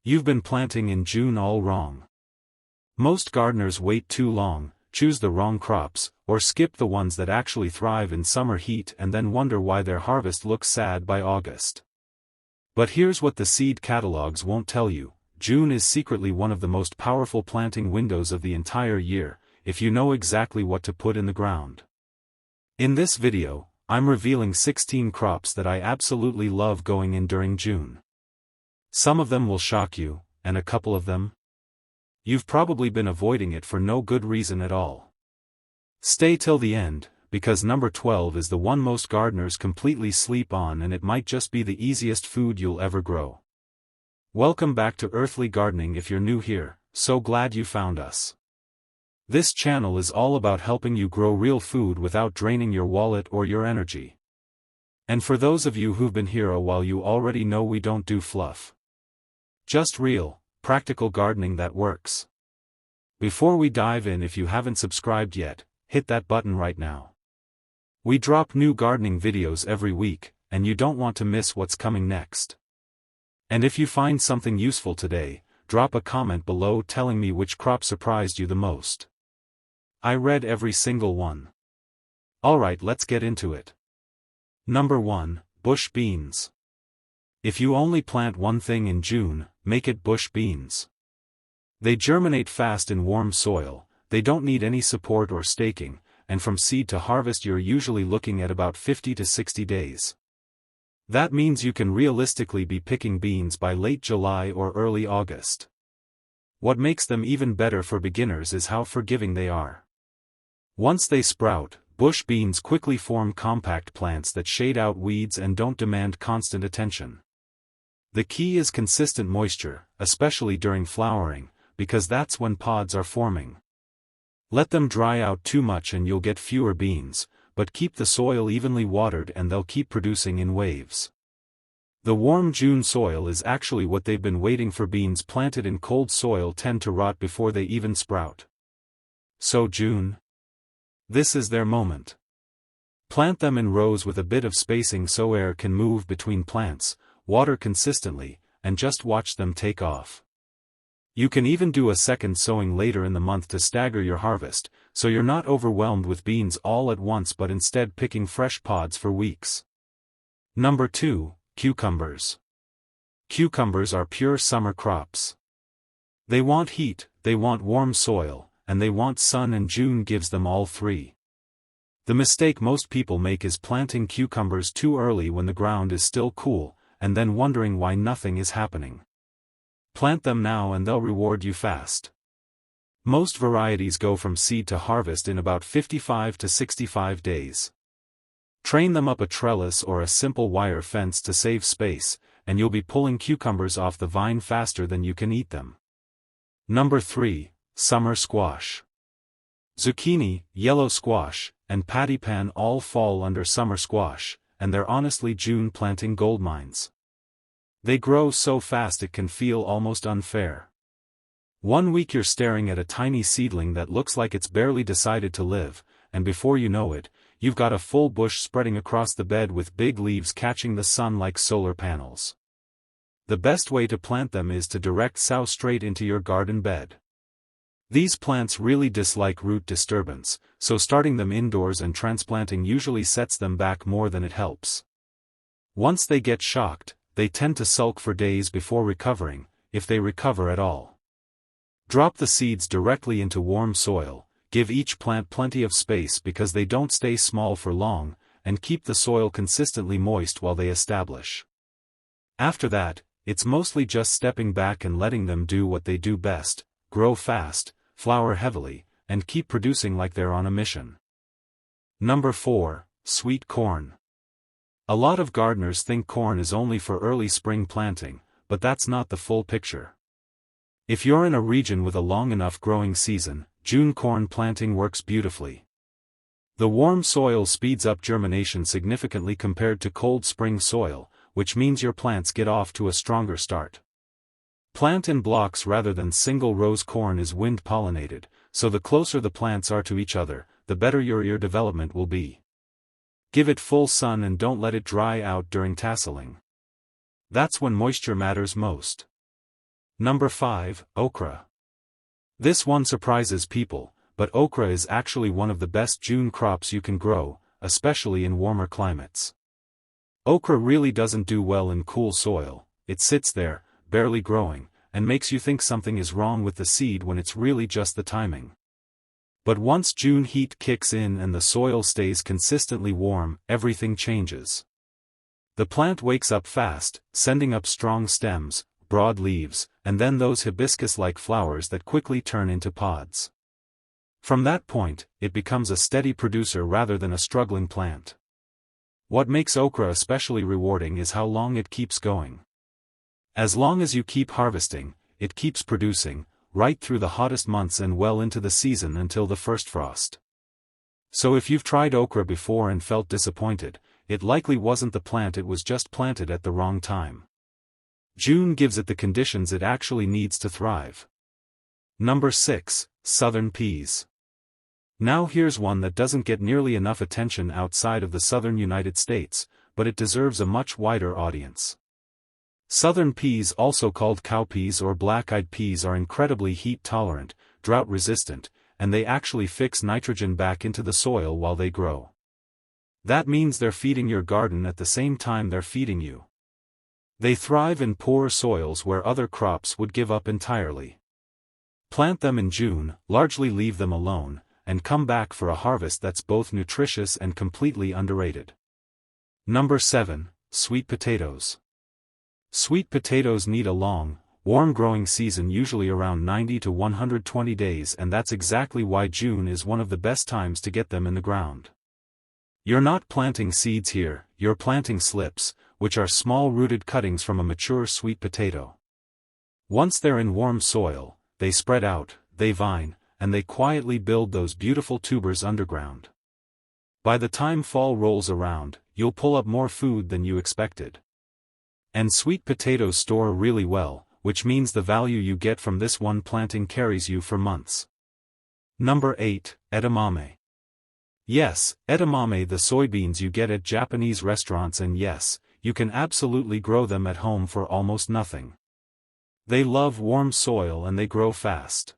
You've been planting in June all wrong. Most gardeners wait too long, choose the wrong crops, or skip the ones that actually thrive in summer heat and then wonder why their harvest looks sad by August. But here's what the seed catalogs won't tell you: June is secretly one of the most powerful planting windows of the entire year, if you know exactly what to put in the ground. In this video, I'm revealing 16 crops that I absolutely love going in during June. Some of them will shock you, and a couple of them, you've probably been avoiding it for no good reason at all. Stay till the end, because number 12 is the one most gardeners completely sleep on, and it might just be the easiest food you'll ever grow. Welcome back to Earthly Gardening. If you're new here, so glad you found us. This channel is all about helping you grow real food without draining your wallet or your energy. And for those of you who've been here a while, you already know we don't do fluff. Just real, practical gardening that works. Before we dive in, if you haven't subscribed yet, hit that button right now. We drop new gardening videos every week, and you don't want to miss what's coming next. And if you find something useful today, drop a comment below telling me which crop surprised you the most. I read every single one. Alright, let's get into it. Number 1, bush beans. If you only plant one thing in June, make it bush beans. They germinate fast in warm soil, they don't need any support or staking, and from seed to harvest you're usually looking at about 50 to 60 days. That means you can realistically be picking beans by late July or early August. What makes them even better for beginners is how forgiving they are. Once they sprout, bush beans quickly form compact plants that shade out weeds and don't demand constant attention. The key is consistent moisture, especially during flowering, because that's when pods are forming. Let them dry out too much and you'll get fewer beans, but keep the soil evenly watered and they'll keep producing in waves. The warm June soil is actually what they've been waiting for. Beans planted in cold soil tend to rot before they even sprout. So June? This is their moment. Plant them in rows with a bit of spacing so air can move between plants, water consistently, and just watch them take off. You can even do a second sowing later in the month to stagger your harvest, so you're not overwhelmed with beans all at once but instead picking fresh pods for weeks. Number 2, cucumbers. Cucumbers are pure summer crops. They want heat, they want warm soil, and they want sun, and June gives them all three. The mistake most people make is planting cucumbers too early when the ground is still cool, and then wondering why nothing is happening. Plant them now and they'll reward you fast. Most varieties go from seed to harvest in about 55 to 65 days. Train them up a trellis or a simple wire fence to save space, and you'll be pulling cucumbers off the vine faster than you can eat them. Number 3, summer squash. Zucchini, yellow squash, and pattypan all fall under summer squash, and they're honestly June planting goldmines. They grow so fast it can feel almost unfair. One week you're staring at a tiny seedling that looks like it's barely decided to live, and before you know it, you've got a full bush spreading across the bed with big leaves catching the sun like solar panels. The best way to plant them is to direct sow straight into your garden bed. These plants really dislike root disturbance, so starting them indoors and transplanting usually sets them back more than it helps. Once they get shocked, they tend to sulk for days before recovering, if they recover at all. Drop the seeds directly into warm soil, give each plant plenty of space because they don't stay small for long, and keep the soil consistently moist while they establish. After that, it's mostly just stepping back and letting them do what they do best: grow fast, flower heavily, and keep producing like they're on a mission. Number 4, sweet corn. A lot of gardeners think corn is only for early spring planting, but that's not the full picture. If you're in a region with a long enough growing season, June corn planting works beautifully. The warm soil speeds up germination significantly compared to cold spring soil, which means your plants get off to a stronger start. Plant in blocks rather than single rows. Corn is wind pollinated, so the closer the plants are to each other, the better your ear development will be. Give it full sun and don't let it dry out during tasseling. That's when moisture matters most. Number 5, okra. This one surprises people, but okra is actually one of the best June crops you can grow, especially in warmer climates. Okra really doesn't do well in cool soil. It sits there, barely growing, and makes you think something is wrong with the seed when it's really just the timing. But once June heat kicks in and the soil stays consistently warm, everything changes. The plant wakes up fast, sending up strong stems, broad leaves, and then those hibiscus-like flowers that quickly turn into pods. From that point, it becomes a steady producer rather than a struggling plant. What makes okra especially rewarding is how long it keeps going. As long as you keep harvesting, it keeps producing, right through the hottest months and well into the season until the first frost. So if you've tried okra before and felt disappointed, it likely wasn't the plant, it was just planted at the wrong time. June gives it the conditions it actually needs to thrive. Number 6, southern peas. Now here's one that doesn't get nearly enough attention outside of the southern United States, but it deserves a much wider audience. Southern peas, also called cowpeas or black-eyed peas, are incredibly heat-tolerant, drought-resistant, and they actually fix nitrogen back into the soil while they grow. That means they're feeding your garden at the same time they're feeding you. They thrive in poor soils where other crops would give up entirely. Plant them in June, largely leave them alone, and come back for a harvest that's both nutritious and completely underrated. Number 7, sweet potatoes. Sweet potatoes need a long, warm growing season, usually around 90 to 120 days, and that's exactly why June is one of the best times to get them in the ground. You're not planting seeds here, you're planting slips, which are small rooted cuttings from a mature sweet potato. Once they're in warm soil, they spread out, they vine, and they quietly build those beautiful tubers underground. By the time fall rolls around, you'll pull up more food than you expected. And sweet potatoes store really well, which means the value you get from this one planting carries you for months. Number 8, edamame. Yes, edamame, the soybeans you get at Japanese restaurants, and yes, you can absolutely grow them at home for almost nothing. They love warm soil and they grow fast.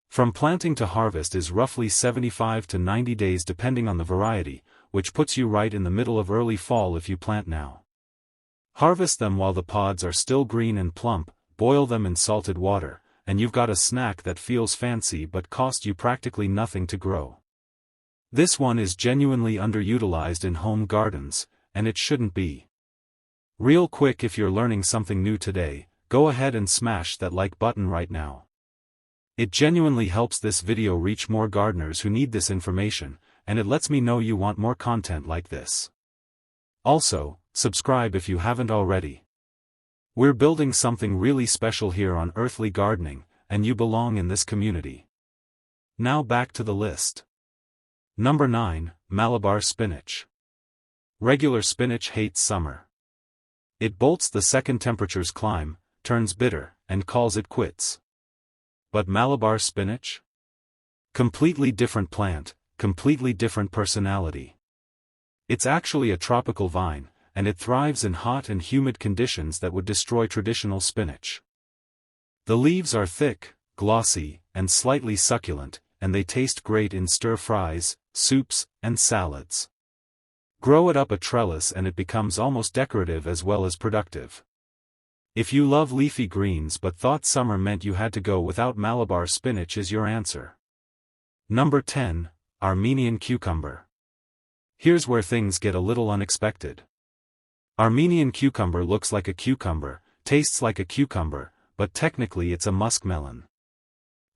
From planting to harvest is roughly 75 to 90 days depending on the variety, which puts you right in the middle of early fall if you plant now. Harvest them while the pods are still green and plump, boil them in salted water, and you've got a snack that feels fancy but cost you practically nothing to grow. This one is genuinely underutilized in home gardens, and it shouldn't be. Real quick, if you're learning something new today, go ahead and smash that like button right now. It genuinely helps this video reach more gardeners who need this information, and it lets me know you want more content like this. Also, subscribe if you haven't already. We're building something really special here on Earthly Gardening, and you belong in this community. Now back to the list. Number 9, Malabar spinach. Regular spinach hates summer. It bolts the second temperatures climb, turns bitter, and calls it quits. But Malabar spinach? Completely different plant, completely different personality. It's actually a tropical vine, and it thrives in hot and humid conditions that would destroy traditional spinach. The leaves are thick, glossy, and slightly succulent, and they taste great in stir-fries, soups, and salads. Grow it up a trellis and it becomes almost decorative as well as productive. If you love leafy greens but thought summer meant you had to go without, Malabar spinach is your answer. Number 10, Armenian cucumber. Here's where things get a little unexpected. Armenian cucumber looks like a cucumber, tastes like a cucumber, but technically it's a muskmelon.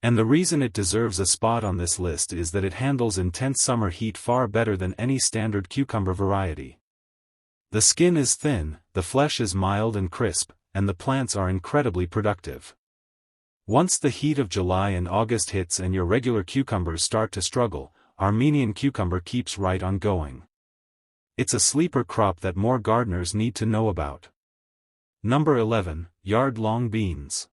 And the reason it deserves a spot on this list is that it handles intense summer heat far better than any standard cucumber variety. The skin is thin, the flesh is mild and crisp, and the plants are incredibly productive. Once the heat of July and August hits and your regular cucumbers start to struggle, Armenian cucumber keeps right on going. It's a sleeper crop that more gardeners need to know about. Number 11, yard-long beans.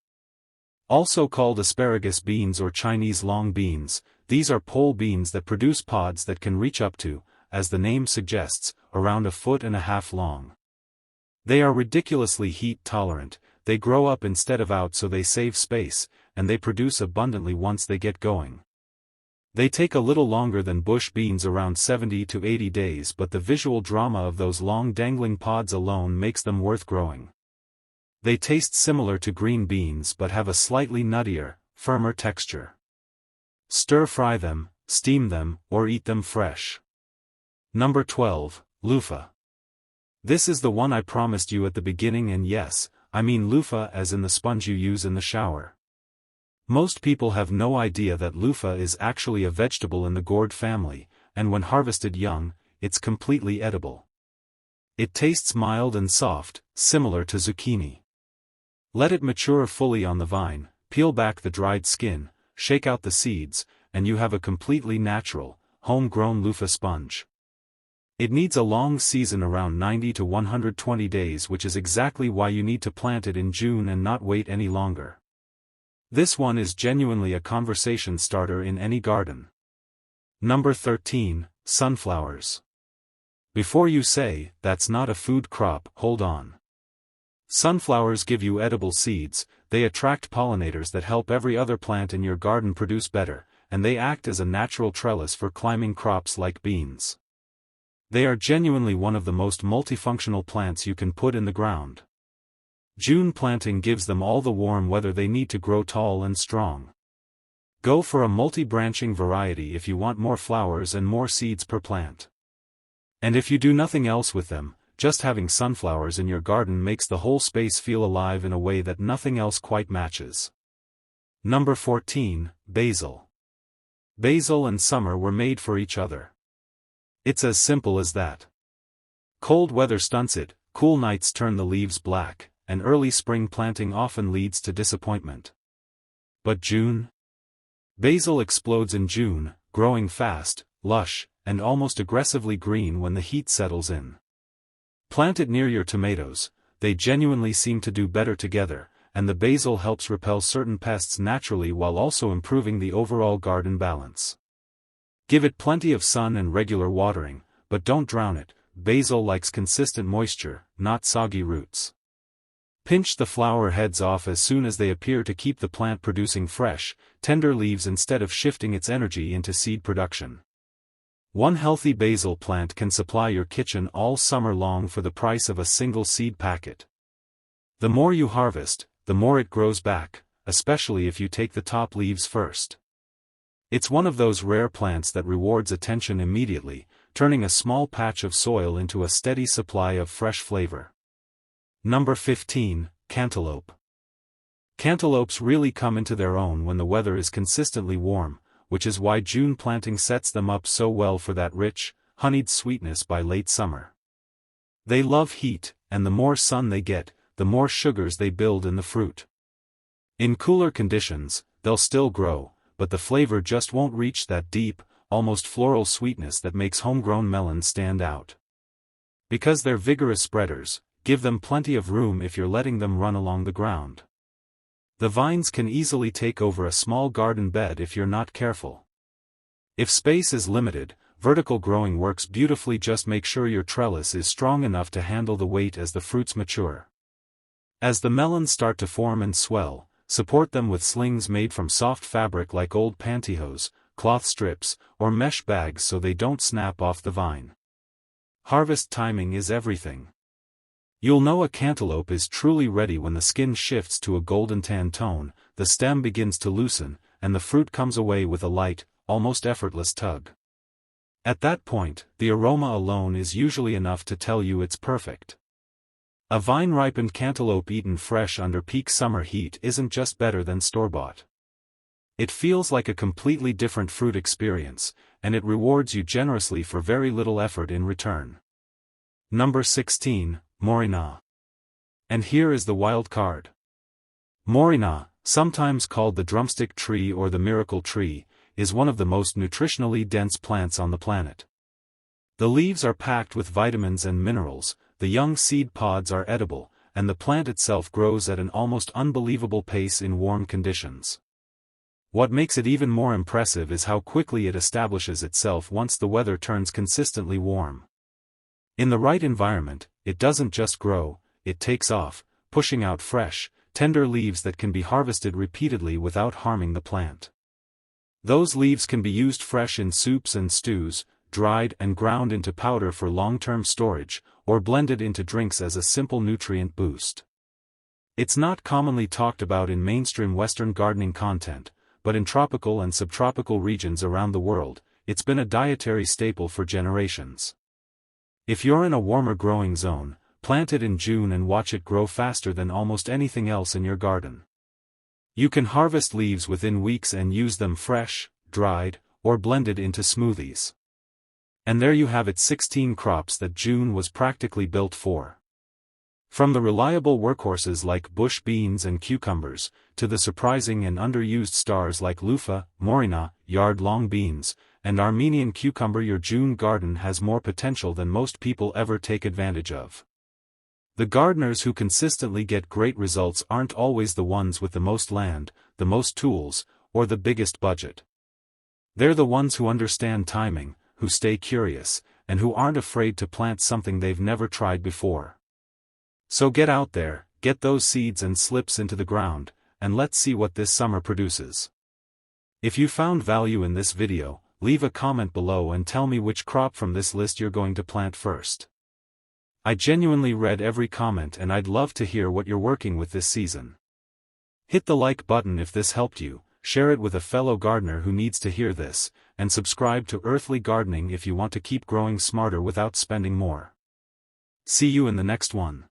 Also called asparagus beans or Chinese long beans, these are pole beans that produce pods that can reach up to, as the name suggests, around 1.5 feet long. They are ridiculously heat-tolerant, they grow up instead of out, so they save space, and they produce abundantly once they get going. They take a little longer than bush beans, around 70 to 80 days, but the visual drama of those long dangling pods alone makes them worth growing. They taste similar to green beans but have a slightly nuttier, firmer texture. Stir-fry them, steam them, or eat them fresh. Number 12, Lofah. This is the one I promised you at the beginning, and yes, I mean luffa as in the sponge you use in the shower. Most people have no idea that luffa is actually a vegetable in the gourd family, and when harvested young, it's completely edible. It tastes mild and soft, similar to zucchini. Let it mature fully on the vine, peel back the dried skin, shake out the seeds, and you have a completely natural, homegrown luffa sponge. It needs a long season, around 90 to 120 days, which is exactly why you need to plant it in June and not wait any longer. This one is genuinely a conversation starter in any garden. Number 13, sunflowers. Before you say, "That's not a food crop," hold on. Sunflowers give you edible seeds, they attract pollinators that help every other plant in your garden produce better, and they act as a natural trellis for climbing crops like beans. They are genuinely one of the most multifunctional plants you can put in the ground. June planting gives them all the warm weather they need to grow tall and strong. Go for a multi-branching variety if you want more flowers and more seeds per plant. And if you do nothing else with them, just having sunflowers in your garden makes the whole space feel alive in a way that nothing else quite matches. Number 14, basil. Basil and summer were made for each other. It's as simple as that. Cold weather stunts it, cool nights turn the leaves black, and early spring planting often leads to disappointment. But June? Basil explodes in June, growing fast, lush, and almost aggressively green when the heat settles in. Plant it near your tomatoes, they genuinely seem to do better together, and the basil helps repel certain pests naturally while also improving the overall garden balance. Give it plenty of sun and regular watering, but don't drown it. Basil likes consistent moisture, not soggy roots. Pinch the flower heads off as soon as they appear to keep the plant producing fresh, tender leaves instead of shifting its energy into seed production. One healthy basil plant can supply your kitchen all summer long for the price of a single seed packet. The more you harvest, the more it grows back, especially if you take the top leaves first. It's one of those rare plants that rewards attention immediately, turning a small patch of soil into a steady supply of fresh flavor. Number 15, cantaloupe. Cantaloupes really come into their own when the weather is consistently warm, which is why June planting sets them up so well for that rich, honeyed sweetness by late summer. They love heat, and the more sun they get, the more sugars they build in the fruit. In cooler conditions, they'll still grow, but the flavor just won't reach that deep, almost floral sweetness that makes homegrown melons stand out. Because they're vigorous spreaders, give them plenty of room if you're letting them run along the ground. The vines can easily take over a small garden bed if you're not careful. If space is limited, vertical growing works beautifully. Just make sure your trellis is strong enough to handle the weight as the fruits mature. As the melons start to form and swell, support them with slings made from soft fabric like old pantyhose, cloth strips, or mesh bags so they don't snap off the vine. Harvest timing is everything. You'll know a cantaloupe is truly ready when the skin shifts to a golden tan tone, the stem begins to loosen, and the fruit comes away with a light, almost effortless tug. At that point, the aroma alone is usually enough to tell you it's perfect. A vine-ripened cantaloupe eaten fresh under peak summer heat isn't just better than store-bought. It feels like a completely different fruit experience, and it rewards you generously for very little effort in return. Number 16, Moringa. And here is the wild card. Moringa, sometimes called the drumstick tree or the miracle tree, is one of the most nutritionally dense plants on the planet. The leaves are packed with vitamins and minerals, the young seed pods are edible, and the plant itself grows at an almost unbelievable pace in warm conditions. What makes it even more impressive is how quickly it establishes itself once the weather turns consistently warm. In the right environment, it doesn't just grow, it takes off, pushing out fresh, tender leaves that can be harvested repeatedly without harming the plant. Those leaves can be used fresh in soups and stews, dried and ground into powder for long-term storage, or blended into drinks as a simple nutrient boost. It's not commonly talked about in mainstream Western gardening content, but in tropical and subtropical regions around the world, it's been a dietary staple for generations. If you're in a warmer growing zone, plant it in June and watch it grow faster than almost anything else in your garden. You can harvest leaves within weeks and use them fresh, dried, or blended into smoothies. And there you have it, 16 crops that June was practically built for. From the reliable workhorses like bush beans and cucumbers, to the surprising and underused stars like luffa, Moringa, yard-long beans, and Armenian cucumber, your June garden has more potential than most people ever take advantage of. The gardeners who consistently get great results aren't always the ones with the most land, the most tools, or the biggest budget. They're the ones who understand timing, who stay curious, and who aren't afraid to plant something they've never tried before. So get out there, get those seeds and slips into the ground, and let's see what this summer produces. If you found value in this video, leave a comment below and tell me which crop from this list you're going to plant first. I genuinely read every comment and I'd love to hear what you're working with this season. Hit the like button if this helped you, share it with a fellow gardener who needs to hear this, and subscribe to Earthly Gardening if you want to keep growing smarter without spending more. See you in the next one.